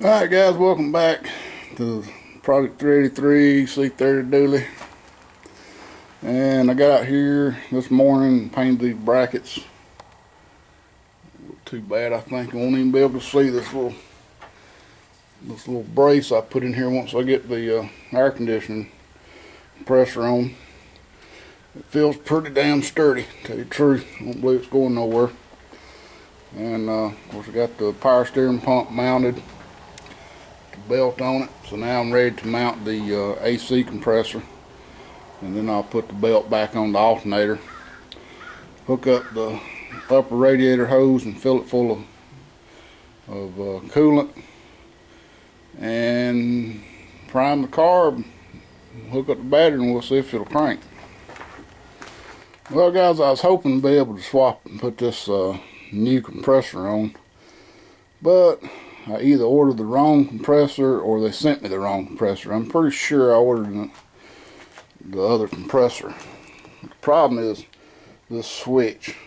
Alright guys, welcome back to the Project 383 C30 dually. And I got out here this morning and painted these brackets. Too bad, I think I won't even be able to see this little brace I put in here once I get the air conditioning compressor on. It feels pretty damn sturdy, to tell you the truth. I don't believe it's going nowhere. And of course I got the power steering pump mounted, belt on it, so now I'm ready to mount the AC compressor, and then I'll put the belt back on the alternator, hook up the upper radiator hose and fill it full of coolant, and prime the carb, hook up the battery, and we'll see if it'll crank. Well guys, I was hoping to be able to swap and put this new compressor on, but I either ordered the wrong compressor or they sent me the wrong compressor. I'm pretty sure I ordered the other compressor. The problem is this switch.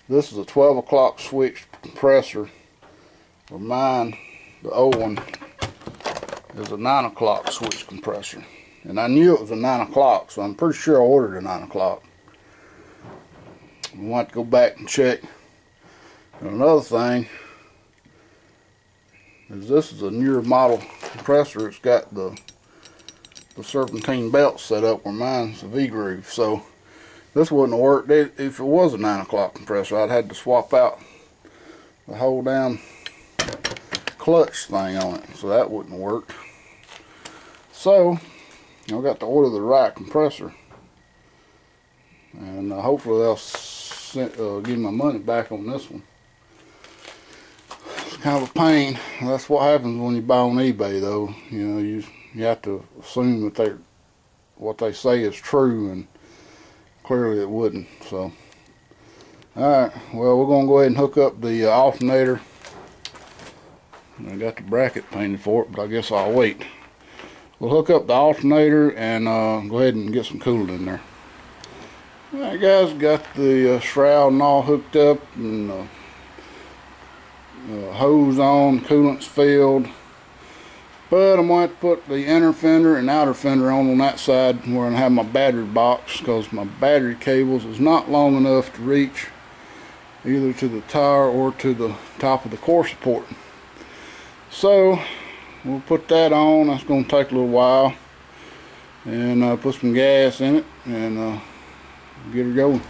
This is a 12 o'clock switch compressor, where mine, the old one, is a 9 o'clock switch compressor. And I knew it was a 9 o'clock, so I'm pretty sure I ordered a 9 o'clock. We'll have to go back and check. And another thing is, this is a newer model compressor. It's got the serpentine belt set up where mine's a V-groove, so this wouldn't have worked if it was a 9 o'clock compressor. I'd had to swap out the whole damn clutch thing on it, so that wouldn't have worked. So I've got to order the right compressor, and hopefully they'll give my money back on this one. Kind of a pain. That's what happens when you buy on eBay, though. You know, you have to assume that what they say is true, and clearly it wouldn't. So, alright, well, we're gonna go ahead and hook up the alternator. I got the bracket painted for it, but I guess I'll wait. We'll hook up the alternator and go ahead and get some coolant in there. Alright guys, got the shroud and all hooked up, and hose on, coolant's filled, but I'm going to put the inner fender and outer fender on that side where I have my battery box, because my battery cables is not long enough to reach either to the tire or to the top of the core support. So we'll put that on. That's going to take a little while, and put some gas in it and get her going.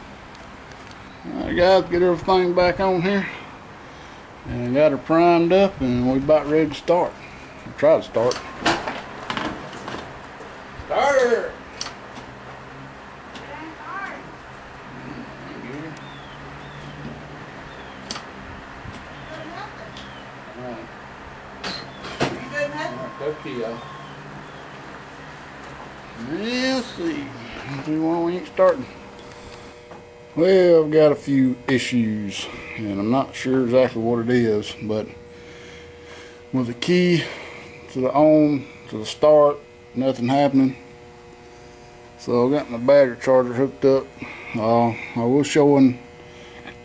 Alright guys, get everything back on here. And I got her primed up, and we're about ready to start. We'll try to start. Start her! Let's see. Let's see why we ain't starting. Well, I've got a few issues, and I'm not sure exactly what it is, but with the key to the on, to the start, nothing happening. So I got my battery charger hooked up. I was showing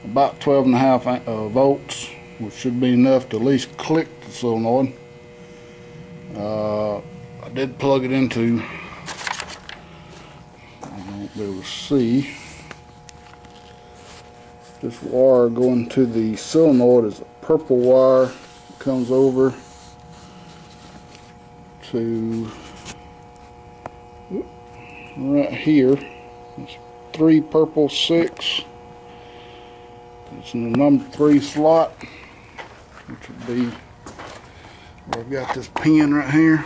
about 12.5 volts, which should be enough to at least click the solenoid. I did plug it into, I won't be able to see. This wire going to the solenoid is a purple wire. It comes over to right here. It's 3 purple 6. It's in the number 3 slot, which would be where I've got this pin right here.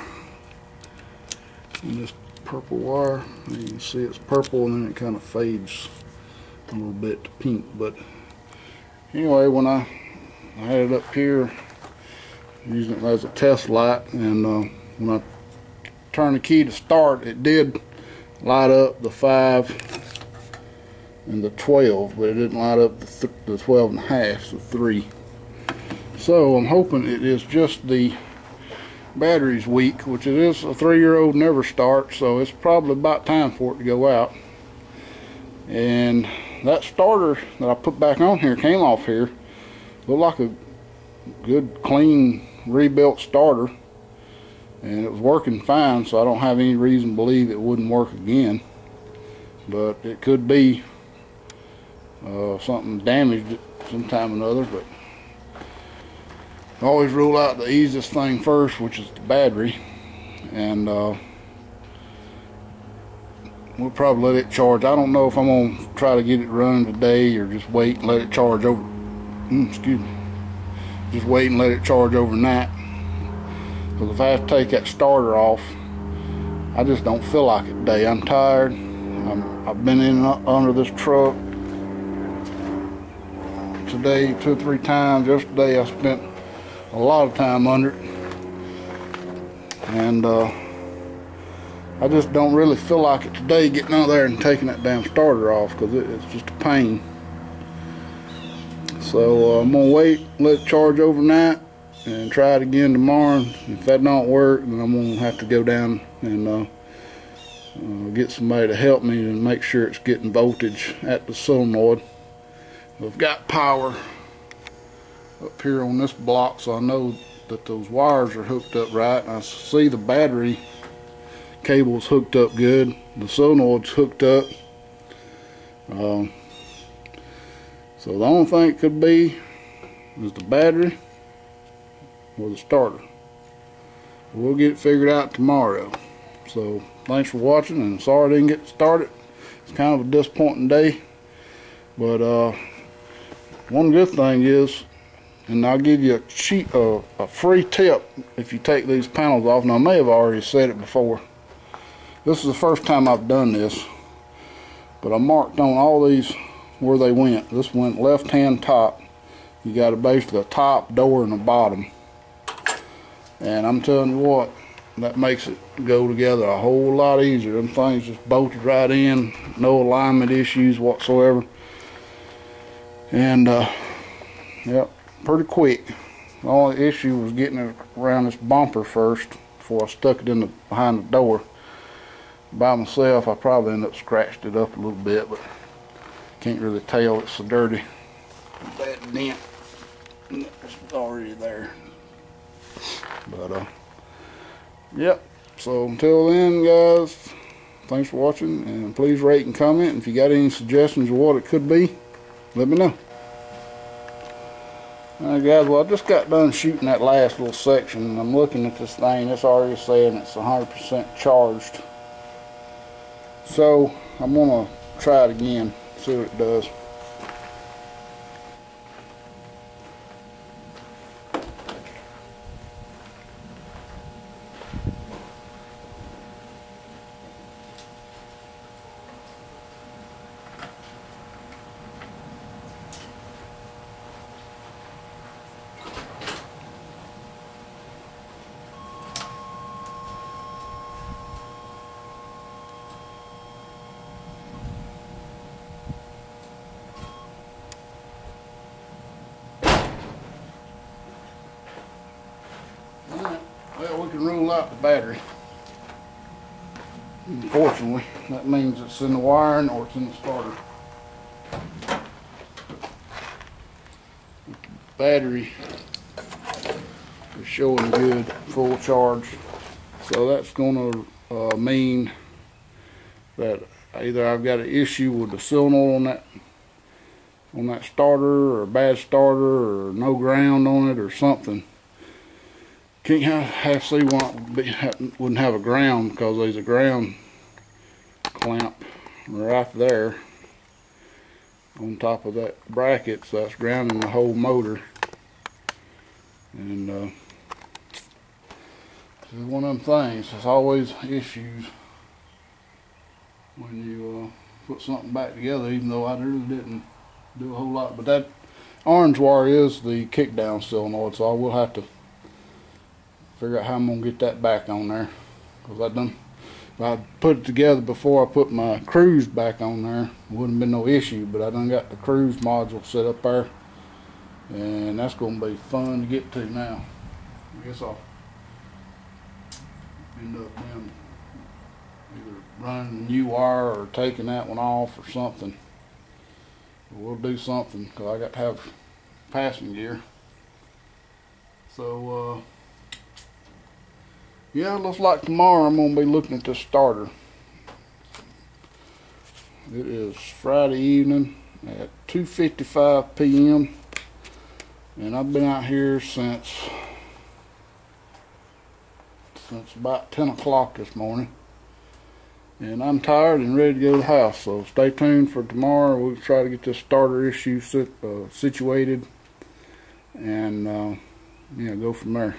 And this purple wire, you can see it's purple, and then it kind of fades a little bit to pink. But anyway, when I had it up here, using it as a test light, and when I turned the key to start, it did light up the 5 and the 12, but it didn't light up the 12 and a half, the 3. So I'm hoping it is just the battery's weak, which it is. A 3-year-old never starts, so it's probably about time for it to go out. And that starter that I put back on here came off here. Looked like a good clean rebuilt starter, and it was working fine, so I don't have any reason to believe it wouldn't work again. But it could be something damaged at some time or another. But I always rule out the easiest thing first, which is the battery, and we'll probably let it charge. I don't know if I'm going to try to get it running today or just wait and let it charge over. Excuse me. Just wait and let it charge overnight. Because if I have to take that starter off, I just don't feel like it today. I'm tired. I've been in under this truck today 2 or 3 times. Yesterday I spent a lot of time under it, and I just don't really feel like it today getting out there and taking that damn starter off, because it's just a pain. So I'm gonna wait, let it charge overnight, and try it again tomorrow. If that don't work, then I'm gonna have to go down and get somebody to help me and make sure it's getting voltage at the solenoid. I've got power up here on this block, so I know that those wires are hooked up right. I see the battery cable's hooked up good. The solenoid's hooked up. So the only thing it could be is the battery or the starter. We'll get it figured out tomorrow. So thanks for watching, and sorry I didn't get started. It's kind of a disappointing day, but one good thing is, and I'll give you a free tip if you take these panels off. Now I may have already said it before. This is the first time I've done this, but I marked on all these where they went. This went left hand top. You got basically a top, door, and a bottom. And I'm telling you what, that makes it go together a whole lot easier. Them things just bolted right in, no alignment issues whatsoever. And yep, pretty quick. The only issue was getting it around this bumper first before I stuck it in behind the door. By myself, I probably ended up scratched it up a little bit, but can't really tell. It's so dirty. That dent is already there. But yep. So until then, guys, thanks for watching, and please rate and comment. And if you got any suggestions of what it could be, let me know. Alright guys, well I just got done shooting that last little section, and I'm looking at this thing. It's already saying it's 100% charged. So I'm gonna try it again, see what it does. Well, we can rule out the battery. Unfortunately, that means it's in the wiring or it's in the starter. The battery is showing good, full charge. So that's going to mean that either I've got an issue with the solenoid on that starter, or a bad starter, or no ground on it, or something. Can't have see why it wouldn't have a ground, because there's a ground clamp right there on top of that bracket, so that's grounding the whole motor. And this is one of them things. There's always issues when you put something back together, even though I really didn't do a whole lot. But that orange wire is the kick down solenoid, so I will have to figure out how I'm gonna get that back on there, because I put it together before I put my cruise back on there. It wouldn't have been no issue, but I done got the cruise module set up there, and that's gonna be fun to get to now. I guess I'll end up doing either running a new wire or taking that one off or something. But we'll do something, because I got to have passing gear. So Yeah, it looks like tomorrow I'm going to be looking at this starter. It is Friday evening at 2:55 p.m. and I've been out here since about 10 o'clock this morning. And I'm tired and ready to go to the house, so stay tuned for tomorrow. We'll try to get this starter issue situated and go from there.